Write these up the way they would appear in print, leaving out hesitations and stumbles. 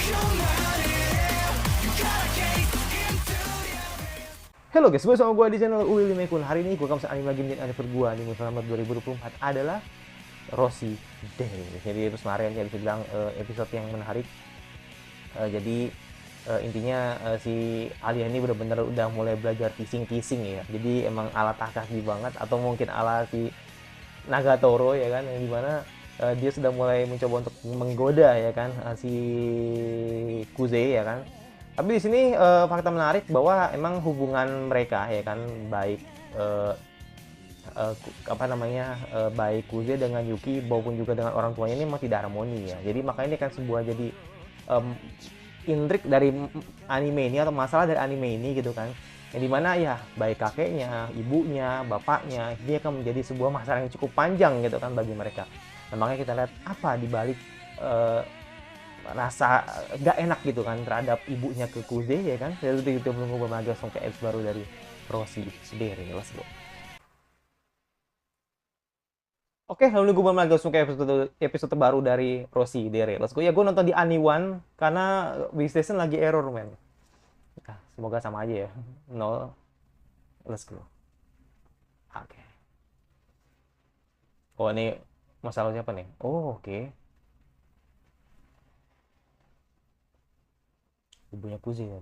Halo guys, gue sama gue di channel Uil Mekun. Hari ini gue akan anime lagi menjadi anime gue. Anime selamat 2024 adalah Rossi Day. Jadi terus kemarin ya bisa bilang episode yang menarik. Jadi intinya si Alia ini benar-benar udah mulai belajar kissing ya. Jadi emang ala Takashi banget atau mungkin ala si Nagatoro ya kan, yang dimana dia sudah mulai mencoba untuk menggoda ya kan si Kuze ya kan. Tapi di sini fakta menarik bahwa emang hubungan mereka ya kan baik uh, apa namanya baik Kuze dengan Yuki maupun juga dengan orang tuanya ini memang tidak harmoni ya. Jadi makanya ini kan sebuah jadi um, intrik dari anime ini atau masalah dari anime ini gitu kan. Yang dimana ya baik kakeknya, ibunya, bapaknya ini akan menjadi sebuah masalah yang cukup panjang gitu kan bagi mereka. Nah, makanya kita lihat apa di balik uh, rasa gak enak gitu kan terhadap ibunya ke Kuze ya kan. Jadi kita menunggu langsung ke episode baru dari Rossi Dere. Let's go. Oke, lalu gue bakal langsung ke episode terbaru dari Rossi Dere. Let's go. Ya, gue nonton di Aniwan karena Station lagi error, men. Nah, semoga sama aja ya. Nol. Let's go. Oke. Oh, ini masalah siapa nih? Oh, oke. Ibunya Kuzi ya.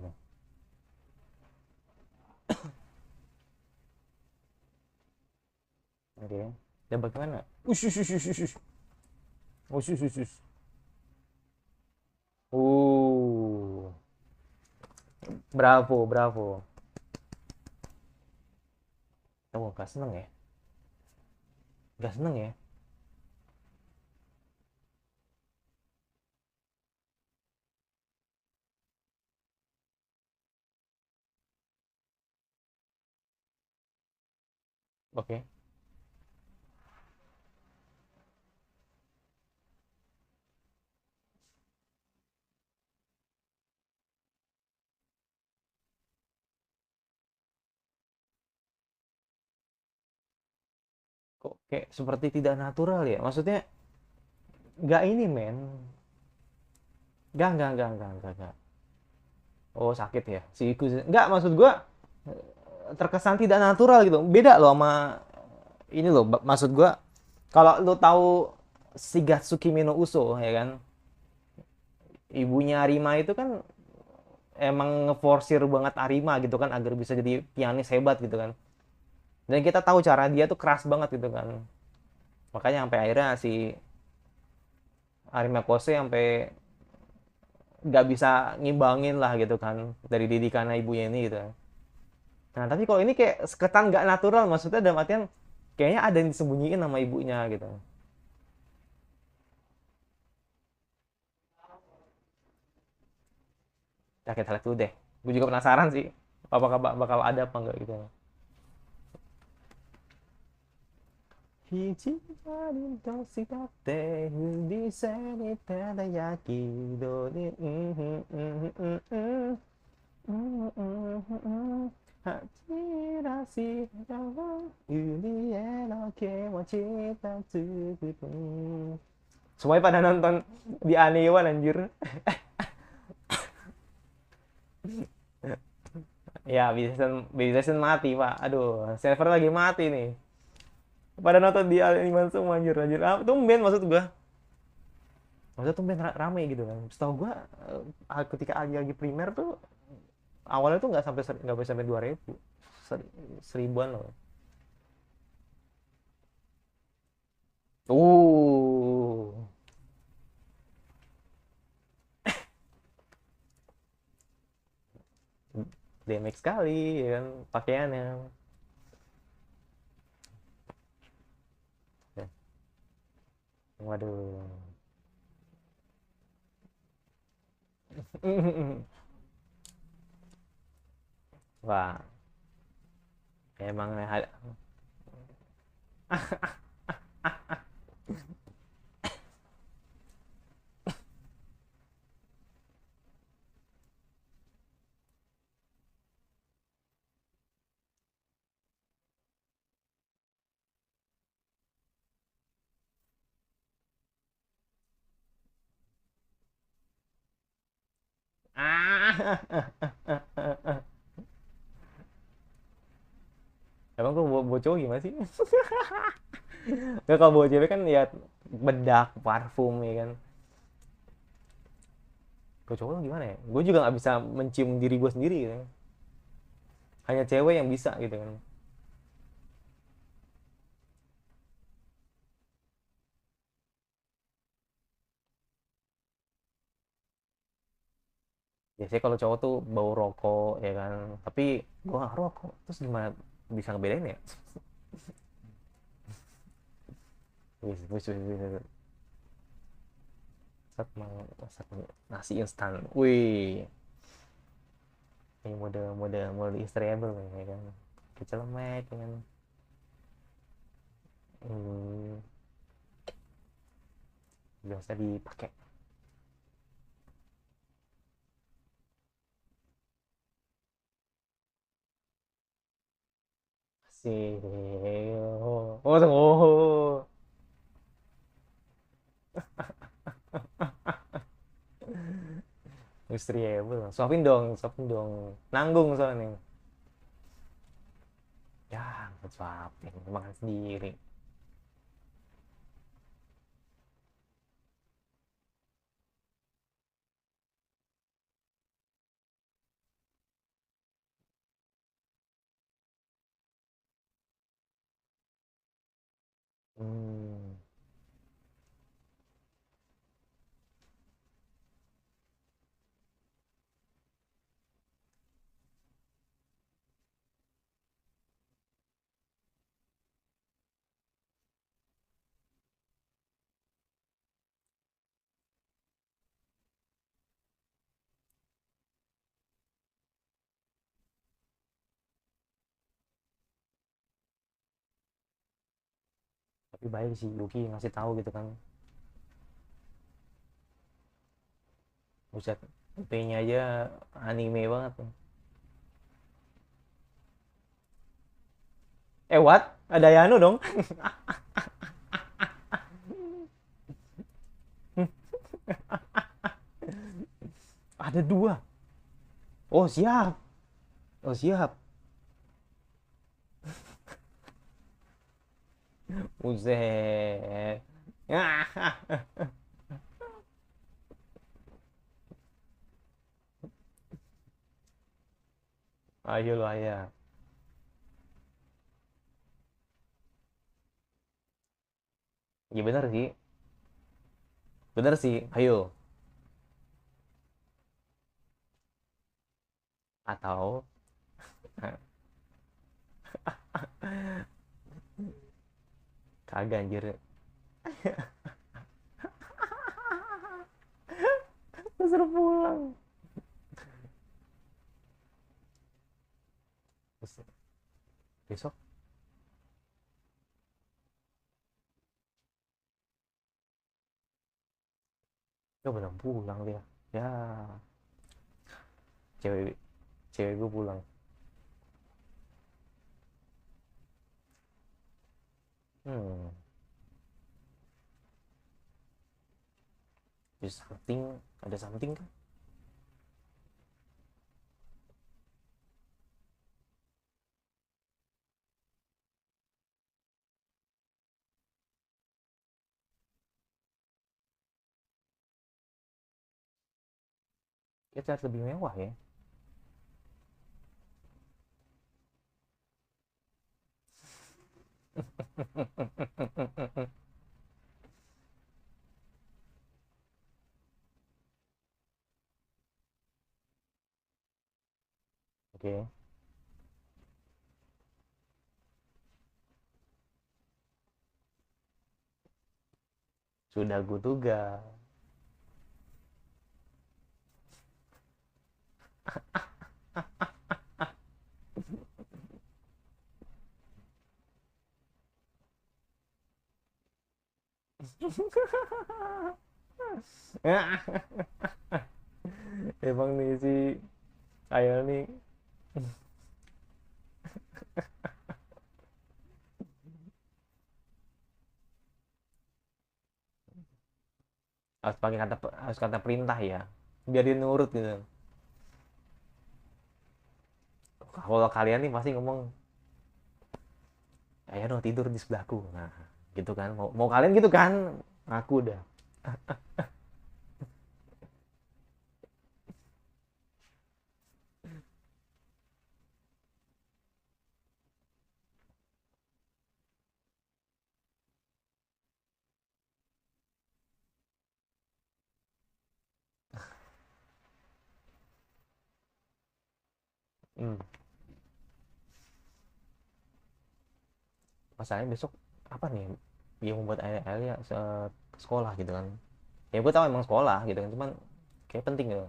Oke. Dan bagaimana? Ush, ush, ush, ush, ush. Ush, ush, ush, ush. Bravo, bravo. Oh, gak seneng ya? Gak seneng ya? Oke. Kok kayak seperti tidak natural ya? Maksudnya gak ini, men. Gak. Oh, sakit ya? Si Kuzi. Gak, maksud gua terkesan tidak natural gitu. Beda loh sama ini loh. Maksud gua kalau lo tahu Shigatsuki no Uso ya kan, ibunya Arima itu kan emang ngeforsir banget Arima gitu kan agar bisa jadi pianis hebat gitu kan. Dan kita tahu cara dia tuh keras banget gitu kan. Makanya sampai akhirnya si Arima Kose sampai nggak bisa ngimbangin lah gitu kan dari didikan ibunya ini gitu. Nah tapi kalau ini kayak seketan nggak natural, maksudnya dalam artian kayaknya ada yang disembunyiin sama ibunya gitu. Ya kita lihat dulu deh. Gue juga penasaran sih apakah bakal ada apa enggak gitu. 一番として振りされただ焼き鳥恥らしさは海への気持ちたつぶく Semuanya pada nonton di Aniwan anjir. Ya, Bizen mati, Pak. Aduh, server lagi mati nih. Pada nonton di Aniwan semua anjir, anjir. Ah, tumben maksud gua. Maksudnya tumben rame gitu kan. Setahu gua ketika lagi primer tuh awalnya tuh nggak sampai 2.000. Seribuan loh. Uh, damage sekali ya kan pakaiannya. Ya, waduh. Wah, emang Emang kok bawa cowok gimana sih? Nggak, kalau bawa cewek kan ya bedak, parfum ya kan. Kalau cowok gimana ya? Gue juga nggak bisa mencium diri gue sendiri gitu. Hanya cewek yang bisa gitu kan. Biasanya kalau cowok tuh bau rokok ya kan. Tapi gue nggak rokok. Terus gimana bisa ngebedain ya? Wis, wis, wis, wis. Masak nasi instan. Wih, ini mode Instagramable nih, ya kan. Kecelemek ya kan. Hmm, biasa dipakai sih. Oh, oh, oh. Instagramable. Suapin dong. Nanggung soalnya. Ya, nggak suapin, makan sendiri. Hmm. Tapi baik sih Yuki ngasih tahu gitu kan. Buset, IP-nya aja anime banget tuh. What? Ada Yano dong. Ada dua. Oh siap. Oh siap. Buset. Ayo lo ayah. Ya bener sih. Bener sih. Ayo. Atau kagak anjir. Disuruh pulang. Terus besok ya belum pulang dia. Ya, cewek cewek gue pulang. Hmm. Ada something, ada something kan? Kita lebih mewah ya. Oke, sudah gue duga. Emang nih si Ayel nih harus pakai kata, harus kata perintah ya, biar dia nurut gitu. Kalau kalian nih pasti ngomong, ayo dong tidur di sebelahku. Nah, gitu kan. Mau kalian gitu kan? Aku udah. Hmm. Masalahnya besok apa nih yang membuat Alia ke sekolah gitu kan? Ya gue tahu emang sekolah gitu kan, cuman kayak penting gitu.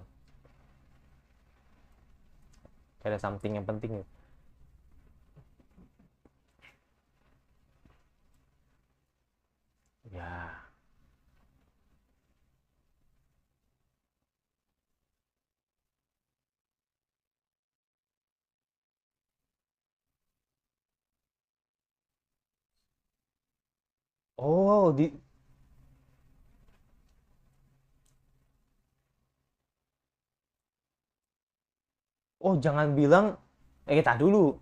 Kayak ada something yang penting gitu. Ya. Oh, oh jangan bilang tak dulu.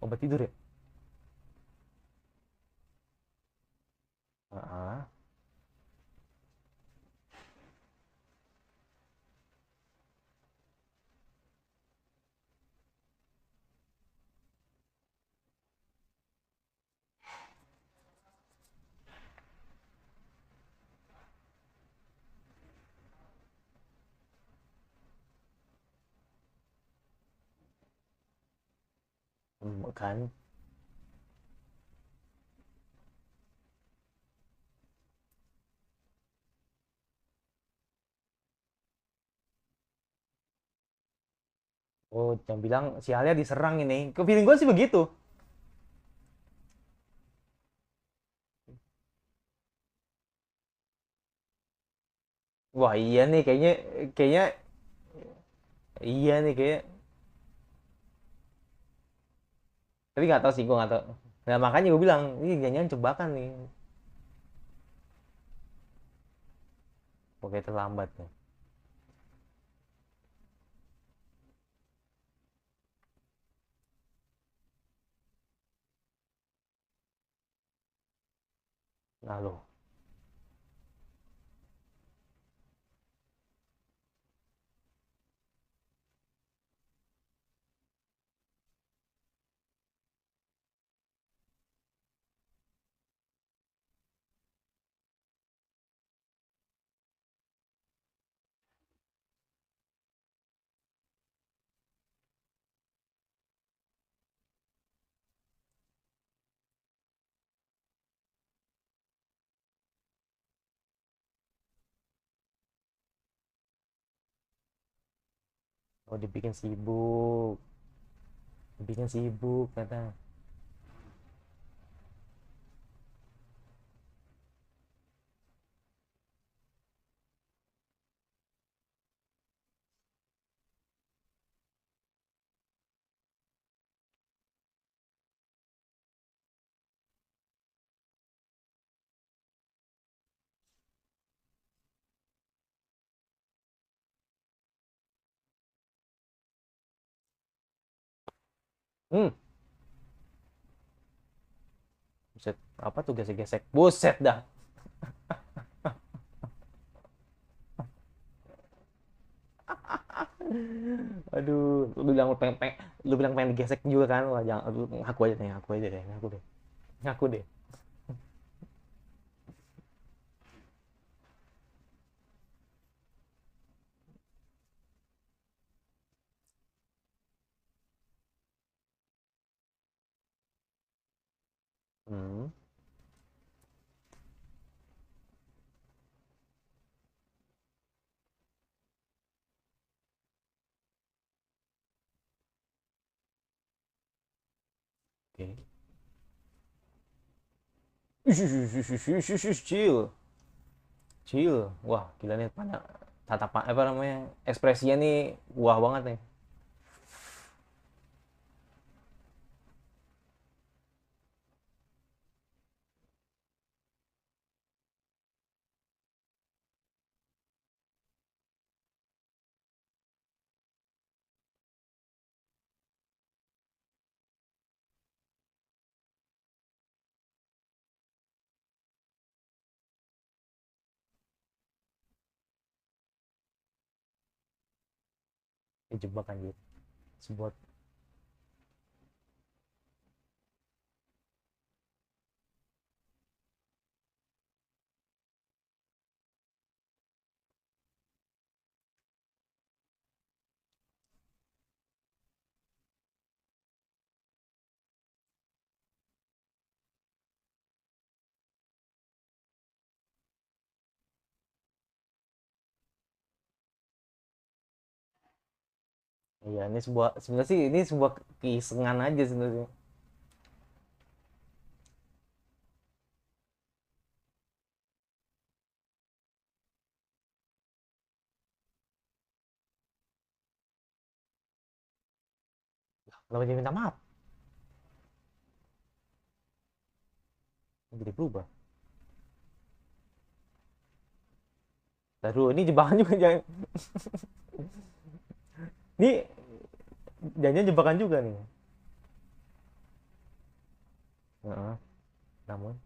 Obat tidur ya? Heeh. Kan. Oh, yang bilang si Alia diserang ini. Ke feeling gue sih begitu. Wah, iya nih kayaknya kayaknya iya nih kayak. Tapi nggak tahu sih, gue nggak tahu. Nah, makanya gue bilang, ini jangan jebakan nih. Pokoknya terlambat nih. Nah, loh. Oh, dibikin sibuk. Dibikin sibuk, kata. Hmm, buset. Apa tuh gesek-gesek? Buset dah. Aduh, lu bilang pengen digesek juga kan? Wah, jangan, ngaku aja deh, ngaku aja deh, ngaku deh. Ngaku deh. Hmm, oke. Chill, chill. Wah, gila nih, pada tatapan apa namanya, ekspresinya nih wah banget nih. Kejebak anjir. Sebuah iya, ini sebuah sebenarnya sih ini sebuah keisengan aja sebenarnya. Kenapa dia minta maaf? Jadi berubah. Taruh, ini jebakan juga jangan. Ini jangan jebakan juga nih. Heeh, namun,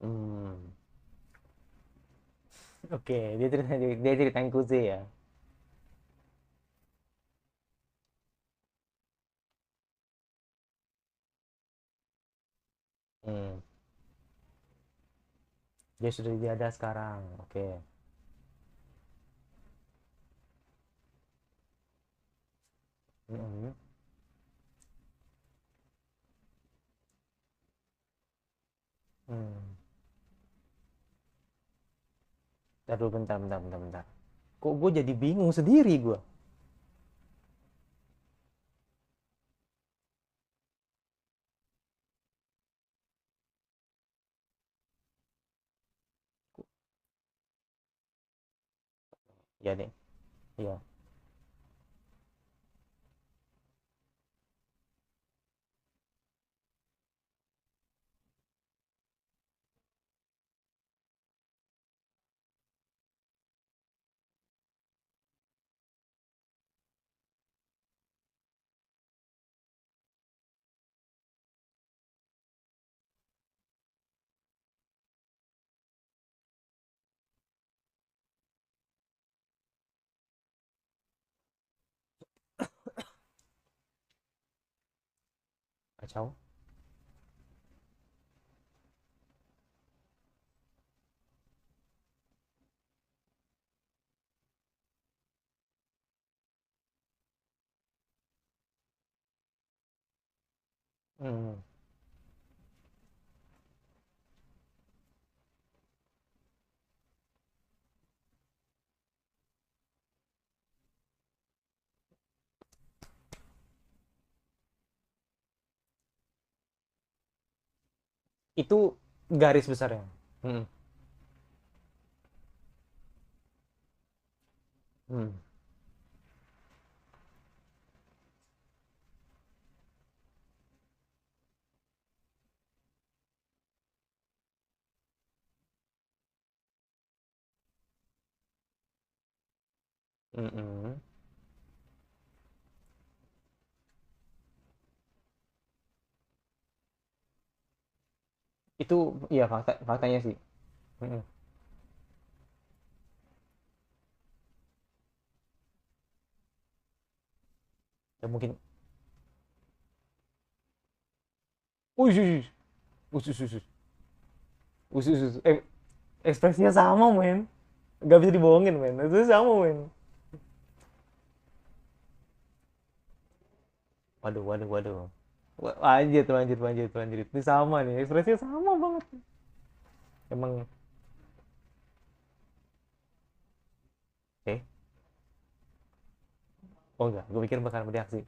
hmm, oke, dia ceritain Kuze ya. Hmm, dia sudah tiada sekarang. Oke. Hmm, hmm. Taruh bentar, bentar, bentar, bentar. Kok gue jadi bingung sendiri gue? Ya nih, iya. Kacau. Hmm. Itu garis besarnya. Hmm. Hmm. Hmm. Hmm. Itu iya faktanya sih. Hmm. Ya mungkin. Usus, usus, usus, usus, usus. Ekspresinya sama men, nggak bisa dibohongin men, itu sama men. Waduh, waduh, waduh. Lanjut, lanjut, lanjut, lanjut. Ini sama nih, ekspresinya sama banget. Emang, eh, oh enggak, gue pikir bakal bereaksi.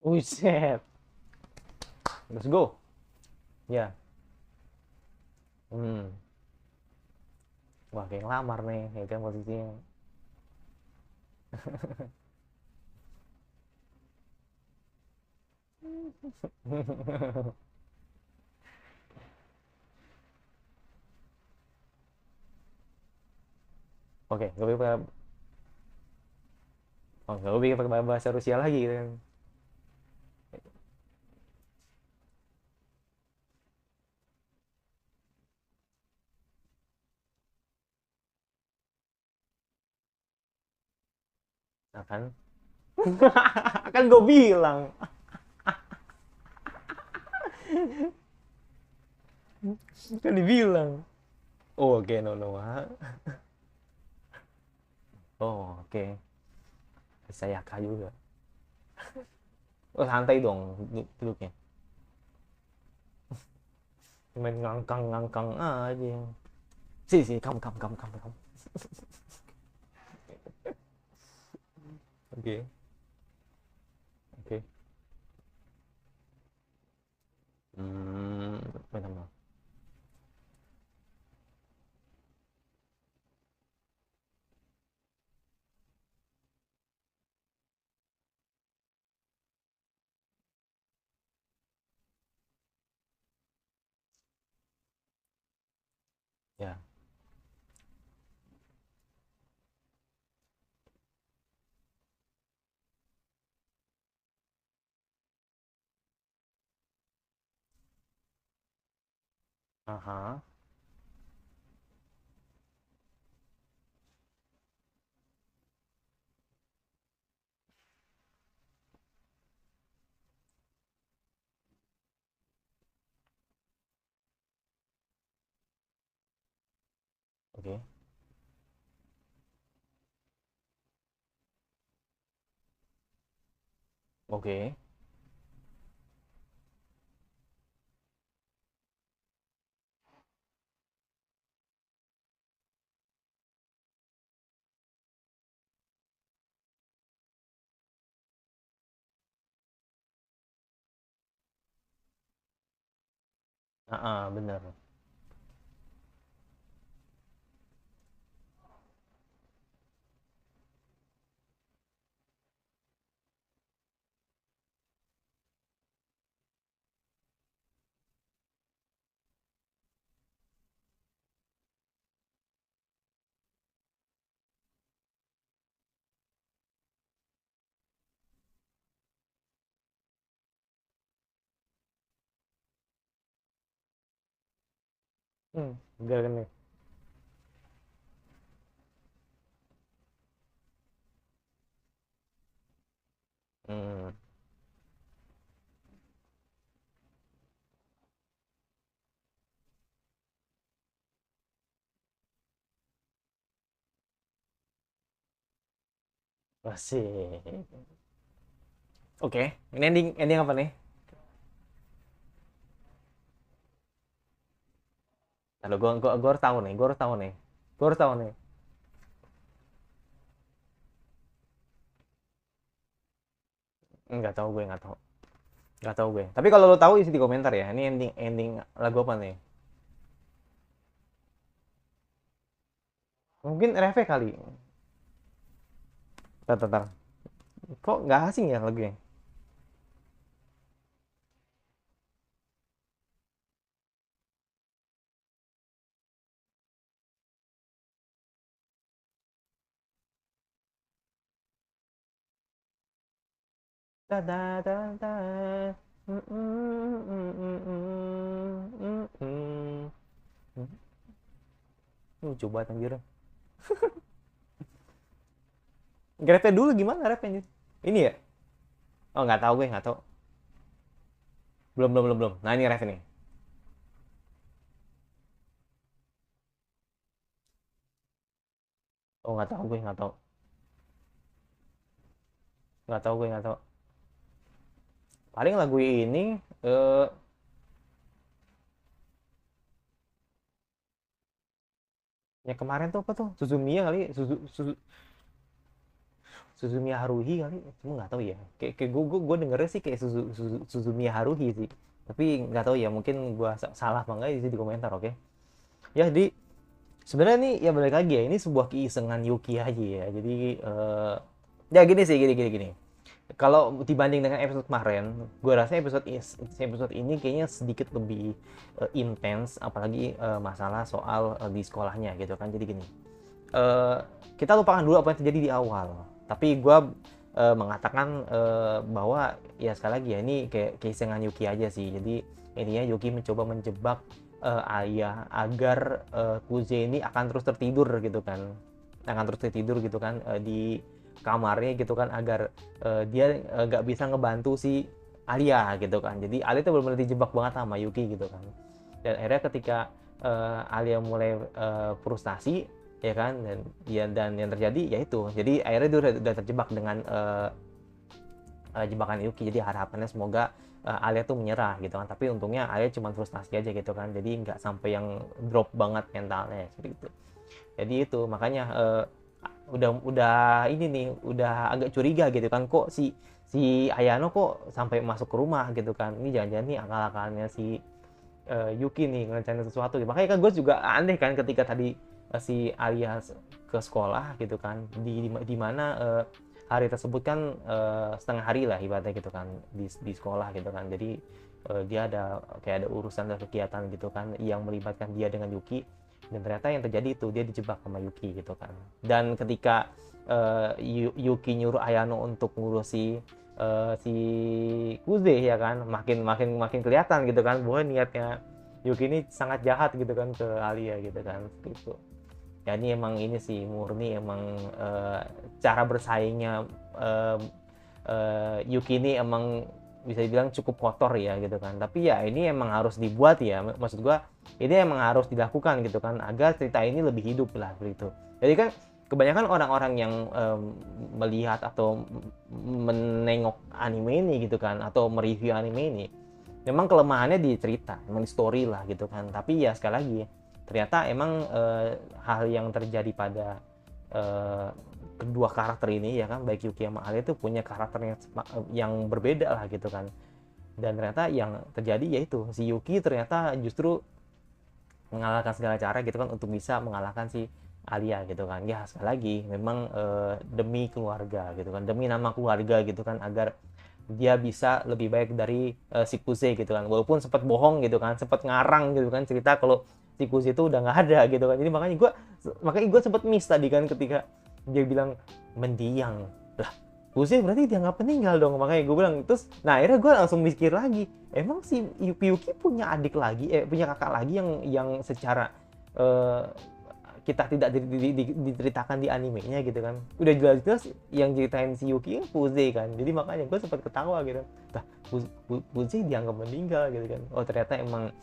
Buset. Let's go. Ya. Hmm. Wah, kayak ngelamar nih, ya kan posisinya. Oke, gue pikir, oh, gue pikir pakai bahasa Rusia lagi gitu kan. Nah, kan. Kan gue bilang. Kan dibilang. Oh, oke, no, no. Oh, oke. Saya kayu juga. Oh, santai dong duduknya. Main ngangkang-ngangkang aja. Sih, sih, kamu. Oke, oke. Hmm, main apa? Ya, aha, oke, oke, bener. Bener kan nih. Hmm, Asik. Oke, ini ending apa nih? Lalu gua harus tahu nih, gua harus tahu nih. Gua harus tahu nih. Enggak tahu gue, enggak tahu. Enggak tahu gue. Tapi kalau lo tahu isi di komentar ya. Ini ending ending lagu apa nih? Mungkin RFP kali. Tar. Kok nggak asing ya lagunya? Da da da da. Coba anjir. Rapnya dulu gimana rapnya? Ini ya? Oh, nggak tahu gue, nggak tahu. Belum. Nah, ini ref ini. Oh, nggak tahu gue, nggak tahu. Nggak tahu gue, nggak tahu. Paling lagu ini eh yang kemarin tuh apa tuh? Suzumiya kali, Suzu, Suzu. Suzumiya Haruhi kali, cuma nggak tahu ya. Kayak gue dengernya sih kayak Suzumiya Haruhi sih. Tapi nggak tahu ya, mungkin gue salah apa enggak di komentar, oke? Ya, di sebenarnya nih ya balik lagi ya, ini sebuah keisengan Yuki aja ya. Jadi ya gini sih, gini. Kalau dibanding dengan episode kemarin, gue rasa episode ini kayaknya sedikit lebih intens, apalagi masalah soal di sekolahnya gitu kan. Jadi gini, eh, kita lupakan dulu apa yang terjadi di awal. Tapi gue mengatakan bahwa ya sekali lagi ya, ini kayak keisengan Yuki aja sih. Jadi intinya Yuki mencoba menjebak Ayah agar Kuze ini akan terus tertidur gitu kan, di kamarnya gitu kan, agar dia nggak bisa ngebantu si Alia gitu kan. Jadi Alia tuh benar-benar dijebak banget sama Yuki gitu kan. Dan akhirnya ketika Alia mulai frustasi ya kan, dan yang terjadi yaitu, jadi akhirnya dia udah terjebak dengan jebakan Yuki. Jadi harapannya semoga Alia tuh menyerah gitu kan, tapi untungnya Alia cuma frustasi aja gitu kan, jadi nggak sampai yang drop banget mentalnya seperti itu. Jadi itu makanya udah ini nih, udah agak curiga gitu kan, kok si Ayano kok sampai masuk ke rumah gitu kan, ini jangan-jangan nih akal-akalnya si Yuki nih ngerencanain sesuatu gitu. Makanya kan gue juga aneh kan ketika tadi si Alia ke sekolah gitu kan, di mana hari tersebut kan setengah hari lah ibaratnya gitu kan, di sekolah gitu kan. Jadi dia ada urusan dan kegiatan gitu kan yang melibatkan dia dengan Yuki, dan ternyata yang terjadi itu dia dijebak sama Yuki gitu kan. Dan ketika Yuki nyuruh Ayano untuk ngurusi si Kuze ya kan, makin kelihatan gitu kan bahwa niatnya Yuki ini sangat jahat gitu kan ke Alia gitu kan, gitu. Ya ini sih murni emang cara bersaingnya Yuki ini emang bisa dibilang cukup kotor ya gitu kan. Tapi ya ini emang harus dibuat ya, maksud gua ini emang harus dilakukan gitu kan, agar cerita ini lebih hidup lah begitu. Jadi kan kebanyakan orang-orang yang melihat atau menengok anime ini gitu kan, atau mereview anime ini, memang kelemahannya di cerita, memang di story lah gitu kan. Tapi ya sekali lagi, ternyata emang hal yang terjadi pada kedua karakter ini ya kan, baik Yuki sama Alia itu punya karakter yang berbeda lah gitu kan. Dan ternyata yang terjadi yaitu si Yuki ternyata justru mengalahkan segala cara gitu kan untuk bisa mengalahkan si Alia gitu kan. Ya sekali lagi memang demi keluarga gitu kan, demi nama keluarga gitu kan, agar dia bisa lebih baik dari si Kuze gitu kan. Walaupun sempat bohong gitu kan, sempat ngarang gitu kan cerita kalau si Kuze itu udah nggak ada gitu kan. Jadi makanya gue sempat miss tadi kan ketika dia bilang mendiang. Lah, Kuze berarti dia nggak meninggal dong. Makanya gue bilang terus, nah akhirnya gue langsung mikir lagi, emang si Yuki punya adik lagi, punya kakak lagi yang secara kita tidak diceritakan di animenya gitu kan. Udah jelas-jelas yang ceritain si Yuki kan Kuze kan. Jadi makanya gue sempat ketawa gitu. Nah, Kuze dianggap meninggal gitu kan. Oh ternyata emang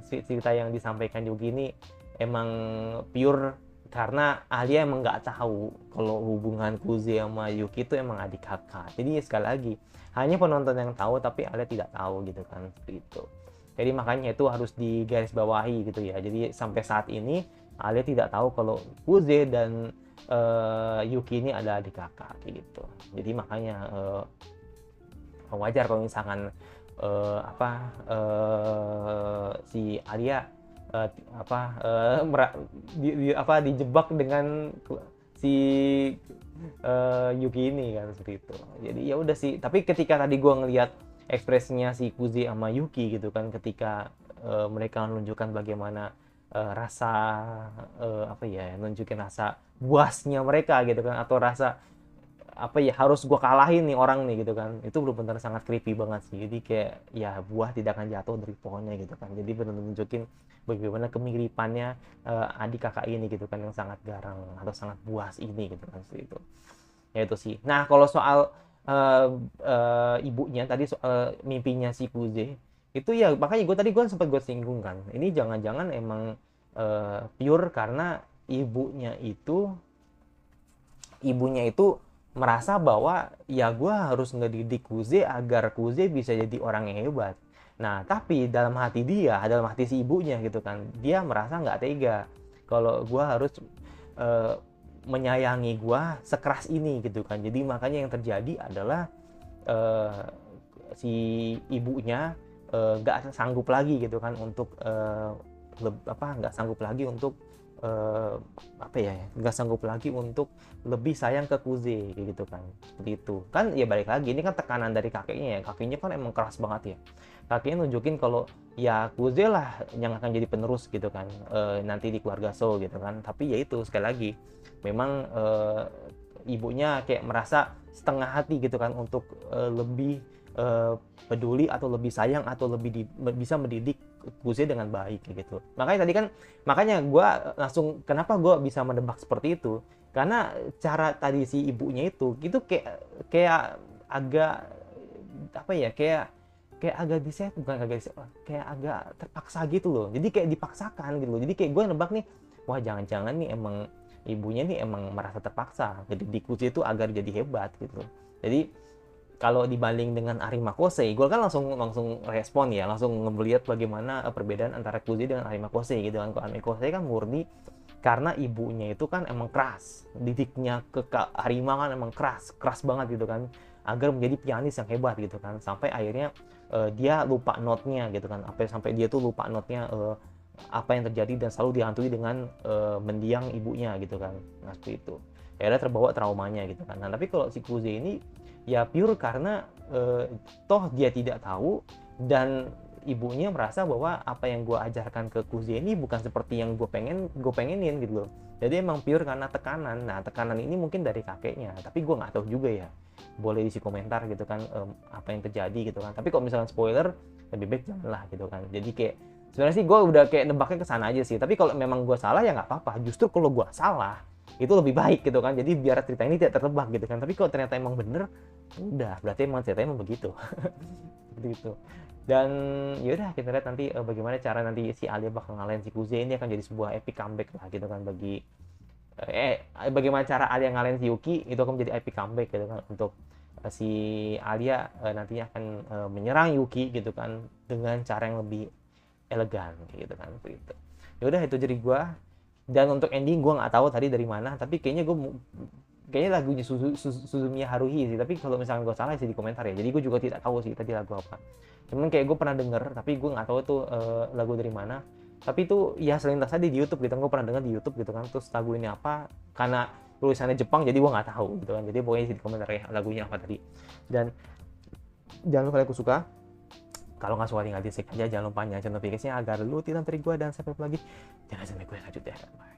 cerita yang disampaikan Yuki ini emang pure karena Alia emang nggak tahu kalau hubungan Kuze sama Yuki itu emang adik kakak. Jadi sekali lagi, hanya penonton yang tahu tapi Alia tidak tahu gitu kan, seperti itu. Jadi makanya itu harus digarisbawahi gitu ya. Jadi sampai saat ini Alia tidak tahu kalau Kuze dan Yuki ini ada adik kakak gitu. Jadi makanya wajar kalau misalkan si Alia dijebak dengan si Yuki ini kan, seperti itu. Jadi ya udah sih. Tapi ketika tadi gue ngelihat ekspresinya si Kuze sama Yuki gitu kan, ketika mereka menunjukkan bagaimana rasa nunjukin rasa buasnya mereka gitu kan, atau rasa harus gue kalahin nih orang nih gitu kan, itu benar-benar sangat creepy banget sih. Jadi kayak ya buah tidak akan jatuh dari pohonnya gitu kan. Jadi benar-benar nunjukin bagaimana kemiripannya adik kakak ini gitu kan, yang sangat garang atau sangat buas ini gitu kan, seperti itu. Ya itu sih. Nah kalau soal ibunya tadi, soal mimpinya si Kuze itu ya, makanya gue sempat singgung kan, ini jangan-jangan emang pure karena ibunya itu merasa bahwa ya gue harus ngedidik Kuze agar Kuze bisa jadi orang yang hebat. Nah tapi dalam hati si ibunya gitu kan, dia merasa nggak tega kalau gue harus menyayangi gue sekeras ini gitu kan. Jadi makanya yang terjadi adalah si ibunya nggak sanggup lagi gitu kan untuk nggak sanggup lagi untuk nggak sanggup lagi untuk lebih sayang ke Kuze gitu kan. Seperti itu kan, ya balik lagi ini kan tekanan dari kakeknya ya. Kakeknya kan emang keras banget ya, kakeknya nunjukin kalau ya Kuze lah yang akan jadi penerus gitu kan nanti di keluarga So gitu kan. Tapi ya itu sekali lagi memang ibunya kayak merasa setengah hati gitu kan untuk lebih peduli atau lebih sayang atau lebih bisa mendidik Kuze dengan baik gitu. Makanya gue langsung, kenapa gue bisa menebak seperti itu, karena cara tadi si ibunya itu kayak agak apa ya, kayak agak bukan agak kayak agak terpaksa gitu loh. Jadi kayak dipaksakan gitu loh. Jadi kayak gue nebak nih, wah jangan-jangan nih emang ibunya nih emang merasa terpaksa dididik Kuze itu agar jadi hebat gitu. Jadi kalau dibanding dengan Arima Kosei, gue kan langsung respon ya, langsung ngeliat bagaimana perbedaan antara Kuze dengan Arima Kosei gitu kan. Kalau Arima Kosei kan murni karena ibunya itu kan emang keras, didiknya ke Arima kan emang keras banget gitu kan, agar menjadi pianis yang hebat gitu kan, sampai akhirnya dia lupa notnya gitu kan, sampai dia tuh lupa notnya apa yang terjadi dan selalu dihantui dengan mendiang ibunya gitu kan. Nah seperti itu, akhirnya terbawa traumanya gitu kan. Nah tapi kalau si Kuze ini ya pure karena toh dia tidak tahu dan ibunya merasa bahwa apa yang gue ajarkan ke Kuze ini bukan seperti yang gue pengenin gitu loh. Jadi emang pure karena tekanan. Nah tekanan ini mungkin dari kakeknya, tapi gue nggak tahu juga ya. Boleh isi komentar gitu kan apa yang terjadi gitu kan. Tapi kalau misalnya spoiler, lebih baik janganlah gitu kan. Jadi kayak sebenarnya sih gue udah kayak nebaknya ke sana aja sih. Tapi kalau memang gue salah ya nggak apa-apa. Justru kalau gue salah itu lebih baik gitu kan. Jadi biar cerita ini tidak tertebak gitu kan. Tapi kalau ternyata emang bener, udah berarti emang ceritanya emang begitu. Seperti itu. Dan yaudah kita lihat nanti bagaimana cara nanti si Alia bakal ngalahin si Kuze. Ini akan jadi sebuah epic comeback lah gitu kan bagi bagaimana cara Alia ngalahin si Yuki, itu akan menjadi epic comeback gitu kan untuk si Alia nantinya akan menyerang Yuki gitu kan dengan cara yang lebih elegan gitu kan. Begitu. Yaudah itu jadi gua. Dan untuk ending gue nggak tahu tadi dari mana, tapi kayaknya lagunya Suzumiya Haruhi sih. Tapi kalau misalkan gue salah sih di komentar ya. Jadi gue juga tidak tahu sih tadi lagu apa. Cuman kayak gue pernah denger, tapi gue nggak tahu tuh lagu dari mana. Tapi itu ya selintas aja di YouTube gitu. Gue pernah denger di YouTube gitu kan. Terus lagu ini apa? Karena tulisannya Jepang, jadi gue nggak tahu gitu kan. Jadi pokoknya sih di komentar ya lagunya apa tadi. Dan jangan lupa like suka. Kalau nggak suka tinggal di like aja, jangan lupa nyalain notifikasinya agar lu tidak terhindar gue, dan sampai jumpa lagi. Jangan sampai gue lanjut ya. Bye.